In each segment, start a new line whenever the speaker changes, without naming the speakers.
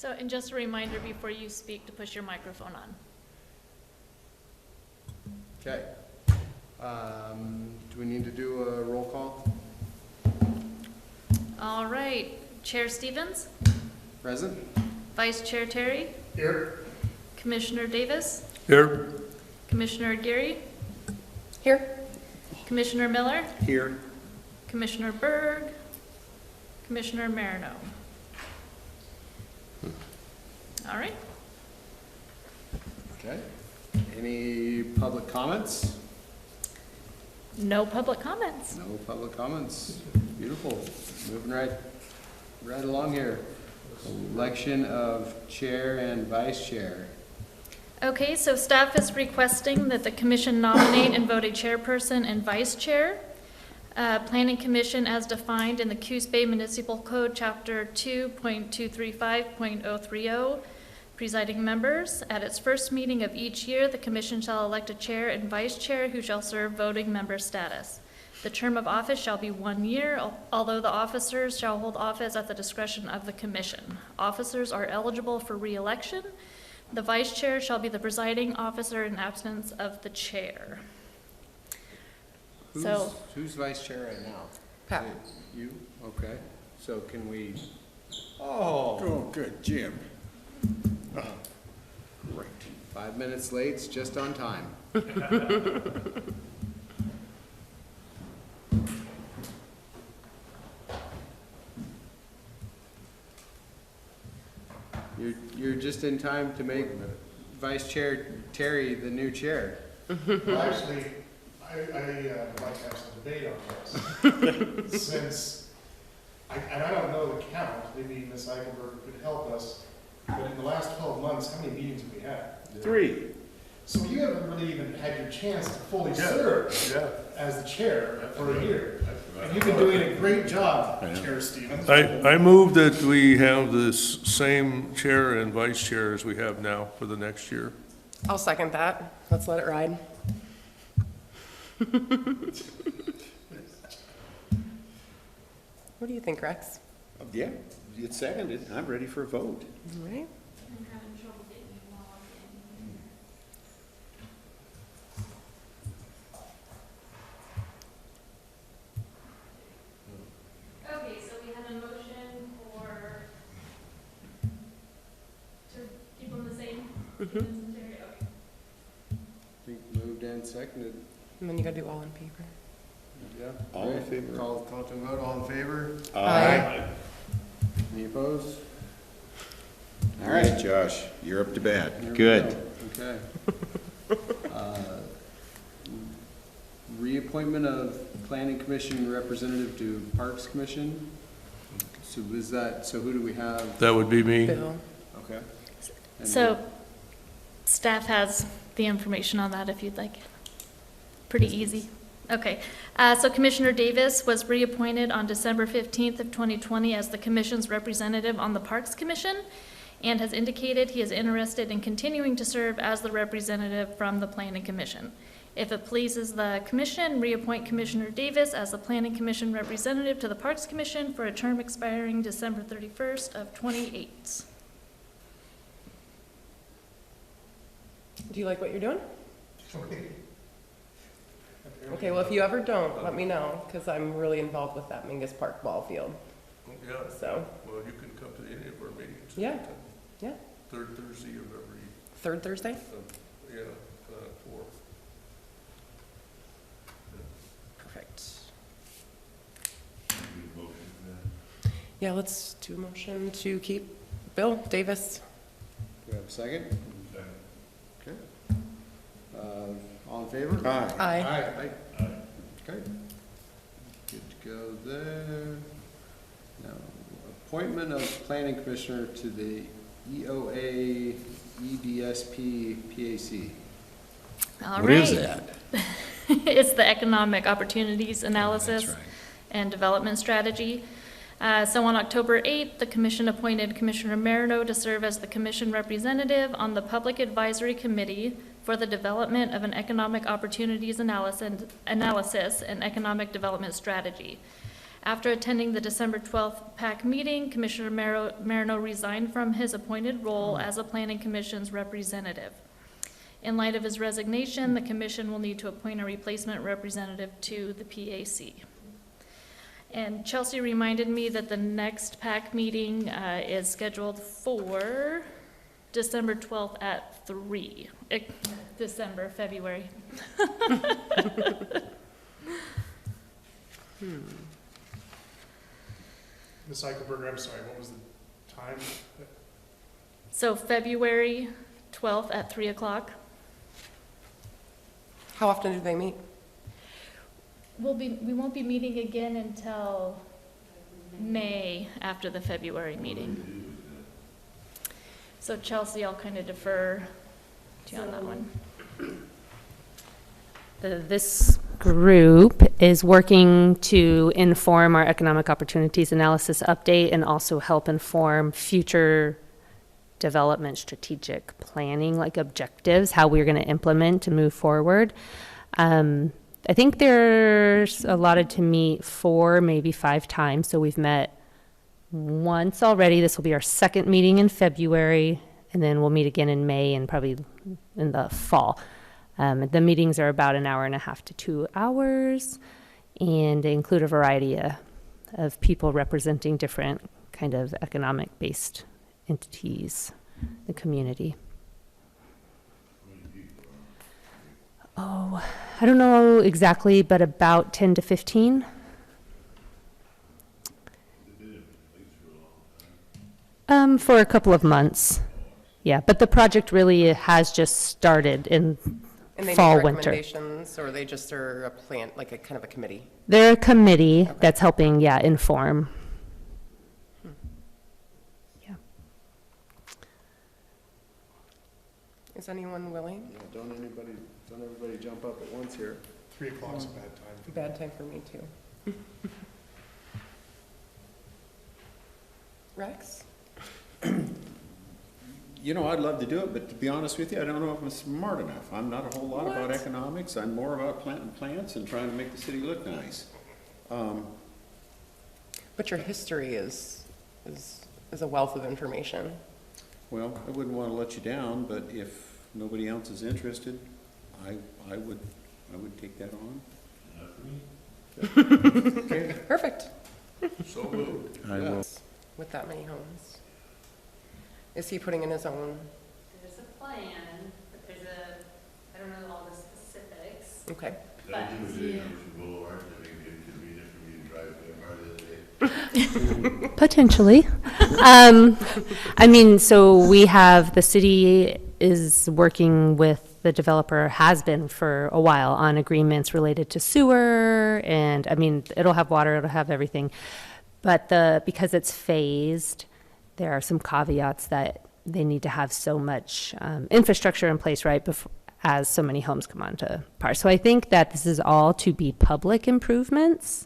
So, and just a reminder before you speak to push your microphone on.
Okay. Do we need to do a roll call?
All right, Chair Stevens,
Present?
Vice Chair Terry,
Here.
Commissioner Davis,
Here.
Commissioner Geary,
Here.
Commissioner Miller,
Here.
Commissioner Berg, Commissioner Marino. All right.
Okay. Any public comments?
No public comments.
No public comments. Beautiful. Moving right along here. Election of chair and vice chair.
Okay, so staff is requesting that the commission nominate and vote a chairperson and vice chair. Planning Commission as defined in the Coos Bay Municipal Code, Chapter 2.235.030. Presiding members, at its first meeting of each year, the commission shall elect a chair and vice chair who shall serve voting member status. The term of office shall be 1 year, although the officers shall hold office at the discretion of the commission. Officers are eligible for re-election. The vice chair shall be the presiding officer in absence of the chair.
Who's vice chair right now?
Pat.
You? Okay. So can we?
Oh, good, Jim.
Right. 5 minutes late, it's just on time. You're just in time to make Vice Chair Terry the new chair.
Well, actually, I'd like to have some debate on this. Since, and I don't know the count, maybe Ms. Eichenberg could help us, but in the last 12 months, how many meetings have we had?
3.
So you haven't really even had your chance to fully serve as the chair for a year. And you've been doing a great job, Chair Stevens.
I move that we have this same chair and vice chair as we have now for the next year.
I'll second that. Let's let it ride. What do you think, Rex?
Yeah, it's seconded. I'm ready for a vote.
All right.
I'm having trouble getting you logged in. Okay, so we have a motion to keep them the same? Okay.
I think moved and seconded.
And then you gotta do all in paper.
Yeah.
All in
Great.
favor?
Call to a vote. All in favor?
Aye.
Any opposed?
All right, Josh, you're up to bat.
There we
Good.
go. Okay. Reappointment of Planning Commission representative to Parks Commission. So who do we have?
That would be me.
Bill.
Okay. And
So, staff has the information on that if you'd like. Pretty easy. Okay, so Commissioner Davis was reappointed on December 15th of 2020 as the commission's representative on the Parks Commission and has indicated he is interested in continuing to serve as the representative from the Planning Commission. If it pleases the commission, reappoint Commissioner Davis as the Planning Commission representative to the Parks Commission for a term expiring December 31st of 28.
Do you like what you're doing? Okay, well, if you ever don't, let me know, because I'm really involved with that Mingus Park ball field.
Yeah,
So,
well, you can come to any of our meetings.
Yeah. Yeah.
Third Thursday of every,
third Thursday?
yeah, 4.
Perfect. Yeah, let's do a motion to keep Bill Davis.
Do we have a second? Okay. All in favor?
Aye.
Aye.
Aye. Okay. Good to go there. Now, appointment of planning commissioner to the EOA EDSP PAC.
All
What is
right.
that?
It's the Economic Opportunities
Oh,
Analysis
that's right.
and Development Strategy. So on October 8th, the commission appointed Commissioner Marino to serve as the commission representative on the Public Advisory Committee for the development of an economic opportunities analysis and economic development strategy. After attending the December 12th PAC meeting, Commissioner Marino resigned from his appointed role as a planning commission's representative. In light of his resignation, the commission will need to appoint a replacement representative to the PAC. And Chelsea reminded me that the next PAC meeting is scheduled for December 12th at 3. February.
Ms. Eichelberger, I'm sorry, what was the time?
So February 12th at 3 o'clock.
How often do they meet?
We won't be meeting again until May after the February meeting. So Chelsea, I'll kind of defer to you on that one.
This group is working to inform our economic opportunities analysis update and also help inform future development strategic planning, like objectives, how we're going to implement to move forward. I think there's allotted to meet 4, maybe 5 times. So we've met once already. This will be our second meeting in February, and then we'll meet again in May and probably in the fall. The meetings are about 1.5 hours to 2 hours, and they include a variety of people representing different kind of economic-based entities, the community. Oh, I don't know exactly, but about 10 to 15. For a couple of months. Yeah, but the project really has just started in
And they
fall,
make
winter.
recommendations, or they just are a plant, like a kind of a committee?
They're a committee that's helping, inform. Yeah.
Is anyone willing?
Yeah, don't everybody jump up at once here.
3 o'clock's a bad time.
Bad time for me, too. Rex?
You know, I'd love to do it, but to be honest with you, I don't know if I'm smart enough. I'm not a whole lot about
What?
economics. I'm more about planting plants and trying to make the city look nice.
But your history is a wealth of information.
Well, I wouldn't want to let you down, but if nobody else is interested, I would take that on. Okay.
Perfect.
So moved.
I will.
With that many homes. Is he putting in his own?
There's a plan, but I don't know all the specifics.
Okay.
But potentially. I mean, so we have, the city is working with the developer, has been for a while, on agreements related to sewer, and I mean, it'll have water, it'll have everything. But because it's phased, there are some caveats that they need to have so much infrastructure in place, right, as so many homes come onto par. So I think that this is all to be public improvements,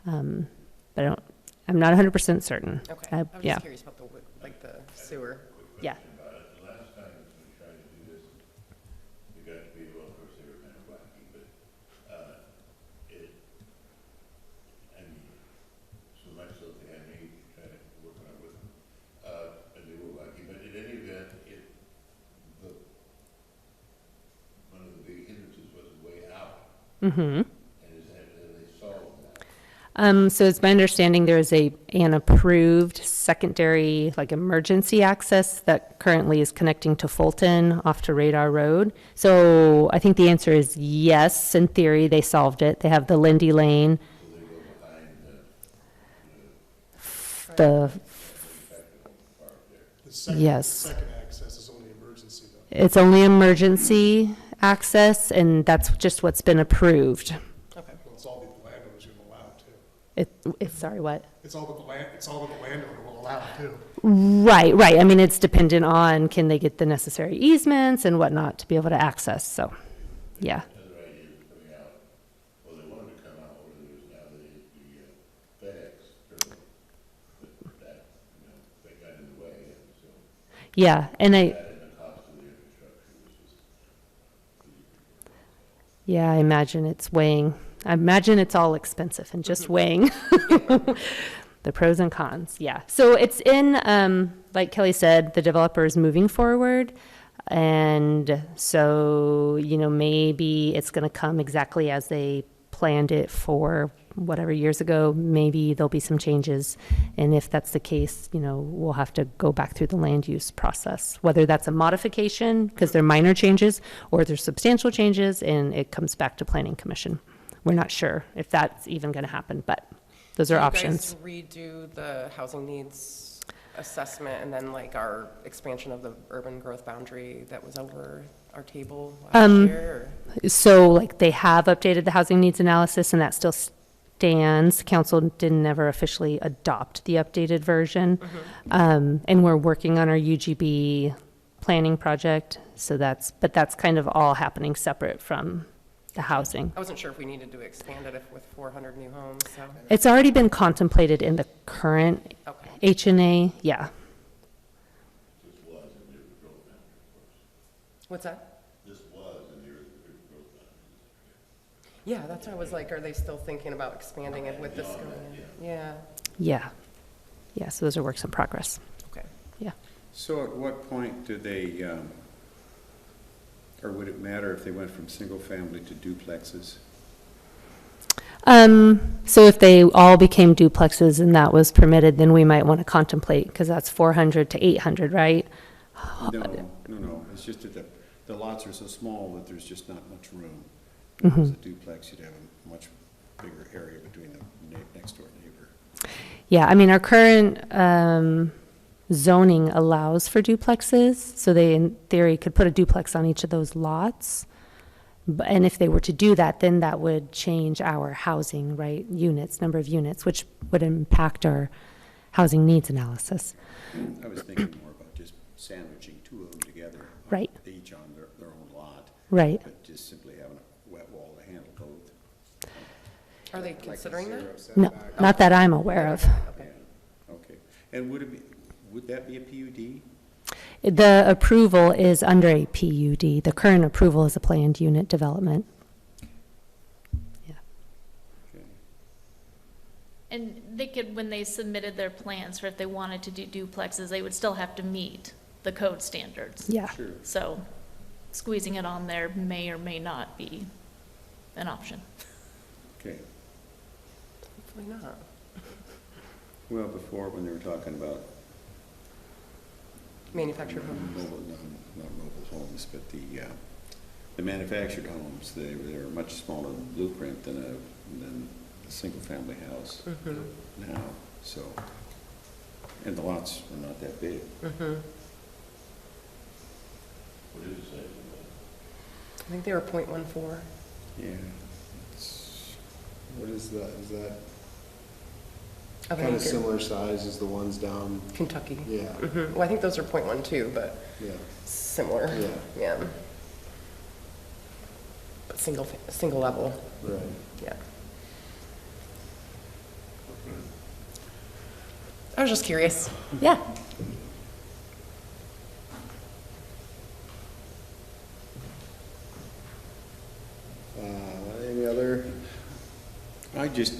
but I'm not 100% certain.
Okay. I was
yeah.
just curious about the sewer.
Yeah.
Last time we tried to do this, we got to be, well, of course, they were kind of wacky, but, I mean, so much so they had me try to work on it with them, and they were wacky, but in any event, one of the big hindrances was the way out,
Mm-hmm.
and they solved that.
So it's my understanding there is an approved secondary, like, emergency access that currently is connecting to Fulton off to Radar Road. So I think the answer is yes, in theory, they solved it. They have the Lindy Lane. The, Yes.
The second access is only emergency though.
it's only emergency access, and that's just what's been approved.
Okay.
Well, it's all that the landowner's gonna allow too.
Sorry, what?
It's all that the landowner will allow too.
Right. I mean, it's dependent on, can they get the necessary easements and whatnot to be able to access, so, yeah.
Other ideas coming out, well, they wanted to come out where there was now the FedEx terminal, but that, that got in the way, and so
Yeah, and
that and the cost of the infrastructure was just.
I imagine it's weighing I imagine it's all expensive and just weighing the pros and cons. Yeah. So it's in, like Kelly said, the developer is moving forward. And so, maybe it's going to come exactly as they planned it for whatever years ago. Maybe there'll be some changes. And if that's the case, we'll have to go back through the land use process, whether that's a modification because they're minor changes or there's substantial changes and it comes back to Planning Commission. We're not sure if that's even going to happen, but those are options.
Do you guys redo the housing needs assessment and then like our expansion of the urban growth boundary that was over our table last year?
So like they have updated the housing needs analysis and that still stands. Council didn't ever officially adopt the updated version. And we're working on our UGB planning project. So that's kind of all happening separate from the housing.
I wasn't sure if we needed to expand it with 400 new homes, so.
It's already been contemplated in the current
Okay.
H&A, yeah.
This was in the urban growth boundary, of course.
What's that?
This was in the urban growth boundary.
Yeah, that's why I was like, are they still thinking about expanding it with this going in? Yeah,
Yeah, so those are works in progress.
okay.
Yeah.
So at what point do they, or would it matter if they went from single family to duplexes?
So if they all became duplexes and that was permitted, then we might want to contemplate, because that's 400 to 800, right?
No, it's just that the lots are so small that there's just not much room.
Mm-hmm.
If it was a duplex, you'd have a much bigger area between the next door neighbor.
Yeah, I mean, our current zoning allows for duplexes, so they, in theory, could put a duplex on each of those lots. And if they were to do that, then that would change our housing, right, units, number of units, which would impact our housing needs analysis.
I was thinking more about just sandwiching two of them together.
Right.
Each on their own lot.
Right.
But just simply having a wet wall to handle both.
Are they considering that?
No, not that I'm aware of.
Yeah, okay. And would that be a PUD?
The approval is under a PUD. The current approval is a planned unit development. Yeah.
Okay.
And they could, when they submitted their plans for if they wanted to do duplexes, they would still have to meet the code standards.
Yeah.
Sure.
So squeezing it on there may or may not be an option.
Okay.
Hopefully not.
Well, before, when they were talking about
Manufactured homes.
not mobile homes, but the manufactured homes, they're a much smaller blueprint than a single-family house now, so, and the lots are not that big.
What did it say?
I think they were .14.
Yeah.
What is that? Is that
of an
kind of
acre.
similar size as the ones down?
Kentucky.
Yeah,
Well, I think those are .12, but
yeah.
similar.
Yeah.
Yeah. But single level.
Right.
Yeah. I was just curious.
Yeah.
Any other?
I just,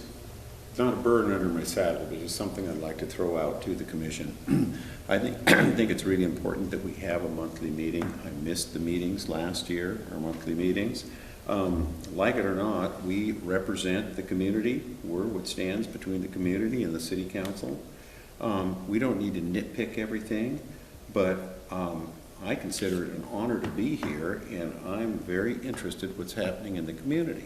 not a burden under my saddle, but just something I'd like to throw out to the commission. I think it's really important that we have a monthly meeting. I missed the meetings last year, our monthly meetings. Like it or not, we represent the community. We're what stands between the community and the city council. We don't need to nitpick everything, but I consider it an honor to be here, and I'm very interested what's happening in the community.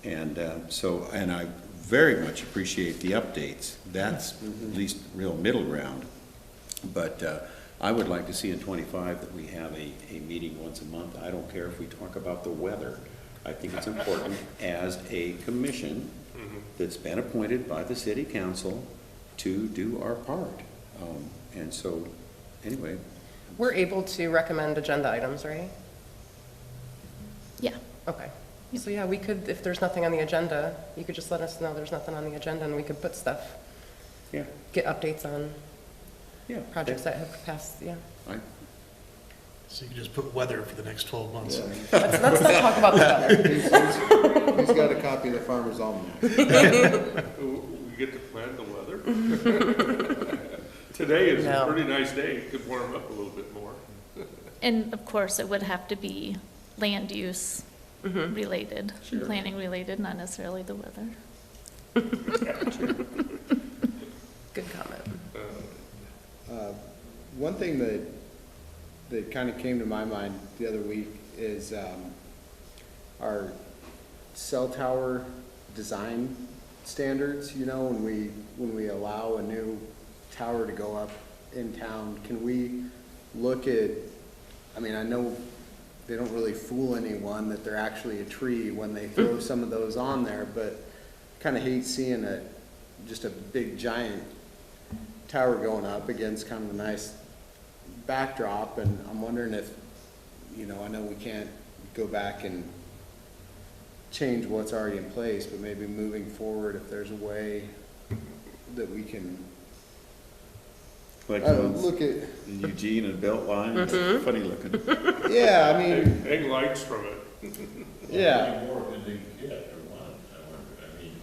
And and I very much appreciate the updates. That's at least real middle ground. But I would like to see in 25 that we have a meeting once a month. I don't care if we talk about the weather. I think it's important as a commission that's been appointed by the city council to do our part. And so, anyway.
We're able to recommend agenda items, right?
Yeah.
Okay. So yeah, we could, if there's nothing on the agenda, you could just let us know there's nothing on the agenda and we could put stuff,
Yeah.
get updates on
Yeah.
projects that have passed, yeah.
So you can just put weather for the next 12 months.
Let's not talk about the weather.
Who's got a copy of the Farmer's Almanac?
We get to plan the weather. Today is a
No.
pretty nice day, it could warm up a little bit more.
And of course, it would have to be land use related, planning related, not necessarily the weather.
Good comment.
One thing that kind of came to my mind the other week is our cell tower design standards. You know, when we allow a new tower to go up in town, can we look at, I mean, I know they don't really fool anyone that they're actually a tree when they throw some of those on there, but kind of hate seeing just a big giant tower going up against kind of a nice backdrop, and I'm wondering if, you know, I know we can't go back and change what's already in place, but maybe moving forward, if there's a way that we can
Like those
look at,
in Eugene and Beltline, it's funny looking.
yeah, I mean,
Hang lights from it.
yeah,
How many more could they get or one? I wonder, I mean,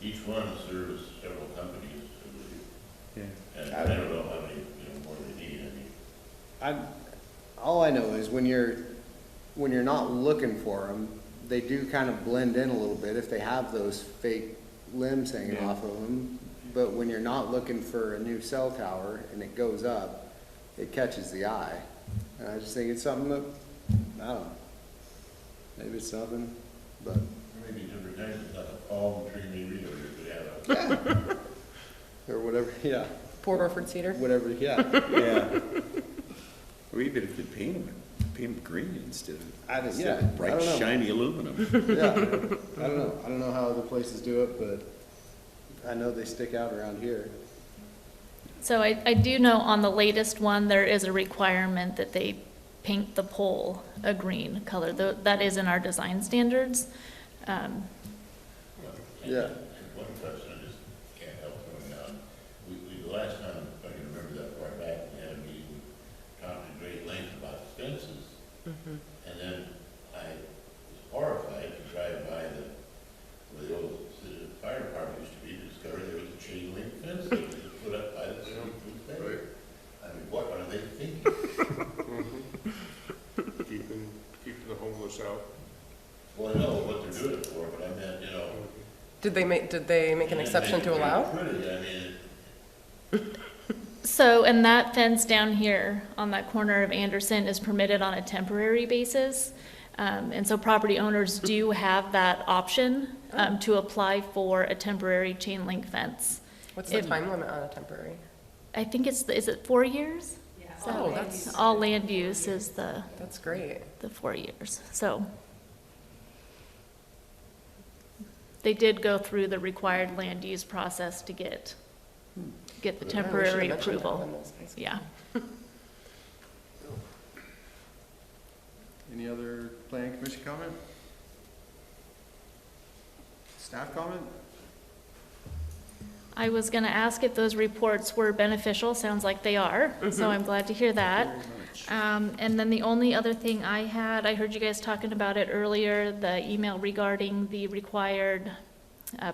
each one serves several companies, I believe.
Yeah.
And I don't know how many, more they need, I mean.
all I know is when you're not looking for them, they do kind of blend in a little bit if they have those fake limbs hanging off of them. But when you're not looking for a new cell tower and it goes up, it catches the eye. And I just think it's something that, I don't know, maybe it's something, but.
Maybe different kinds, like a palm tree maybe, or you could have a.
Yeah. Or whatever, yeah,
Port Orford cedar?
whatever, yeah.
Yeah. Or even if you paint them green instead of
Yeah, I
bright,
don't know.
shiny aluminum.
Yeah, I don't know how other places do it, but I know they stick out around here.
So I do know on the latest one, there is a requirement that they paint the pole a green color. That is in our design standards.
Yeah.
And one question I just can't help throwing out. The last time, if I can remember that far back, we had a meeting, we talked at great length about fences. And then I was horrified to drive by where the old fire department used to be, to discover there was a chain link fence that was put up by the city fence.
Right.
I mean, what are they thinking?
Keeping the homeless out.
Well, I know what they're doing it for, but I meant,
Did they make an exception to allow?
Pretty, I mean,
So, and that fence down here on that corner of Anderson is permitted on a temporary basis. And so property owners do have that option to apply for a temporary chain link fence.
What's the
If-
time limit on a temporary?
I think is it 4 years?
Oh, that's,
All land use is the
that's great.
4 years. So they did go through the required land use process to get the
Yeah, we should
temporary
have mentioned that
approval.
when those guys-
Yeah.
Any other planning commission comment? Staff comment?
I was going to ask if those reports were beneficial. Sounds like they are, so I'm glad to hear that. And then the only other thing I heard you guys talking about it earlier, the email regarding the required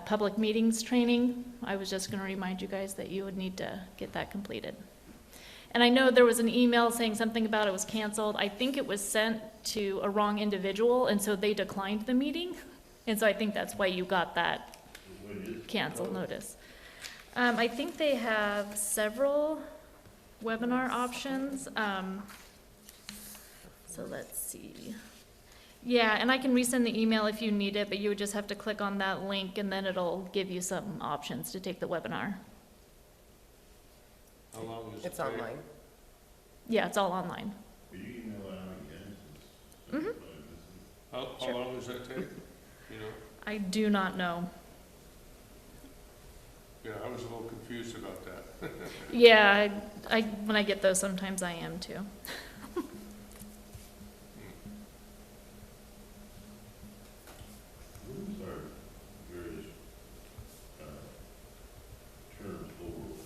public meetings training. I was just going to remind you guys that you would need to get that completed. And I know there was an email saying something about it was canceled. I think it was sent to a wrong individual, and so they declined the meeting. And so I think that's why you got that canceled notice. I think they have several webinar options. So let's see. Yeah, and I can resend the email if you need it, but you would just have to click on that link and then it'll give you some options to take the webinar.
How long does it
It's
take?
online.
Yeah, it's all online.
could you email that out again?
Mhm.
How
Sure.
long does that take? You know?
I do not know.
Yeah, I was a little confused about that.
Yeah, I when I get those, sometimes I am too.
Who's our various, terms overall?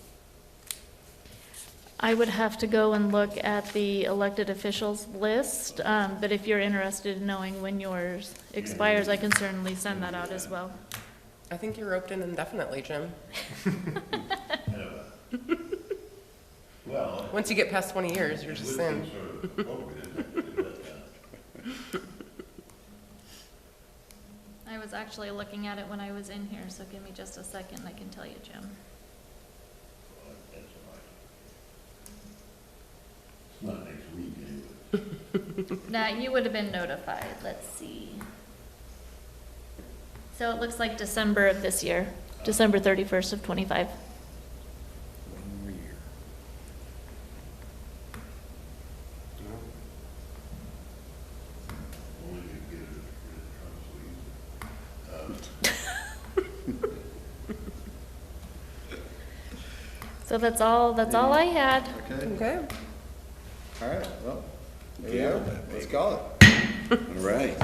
I would have to go and look at the elected officials list, but if you're interested in knowing when yours expires, I can certainly send that out as well.
I think you're roped in indefinitely, Jim.
Well,
Once you get past 20 years, you're just in.
sort of appropriate, isn't it? But,
I was actually looking at it when I was in here, so give me just a second, I can tell you, Jim.
well, that's all right. It's not next week anyway.
Now, you would have been notified, let's see. So it looks like December of this year, December 31st of '25.
One more year.
Only to get rid of Trump,
So that's all I had.
Okay,
Okay.
all right, well, there you go, let's call it.
All right.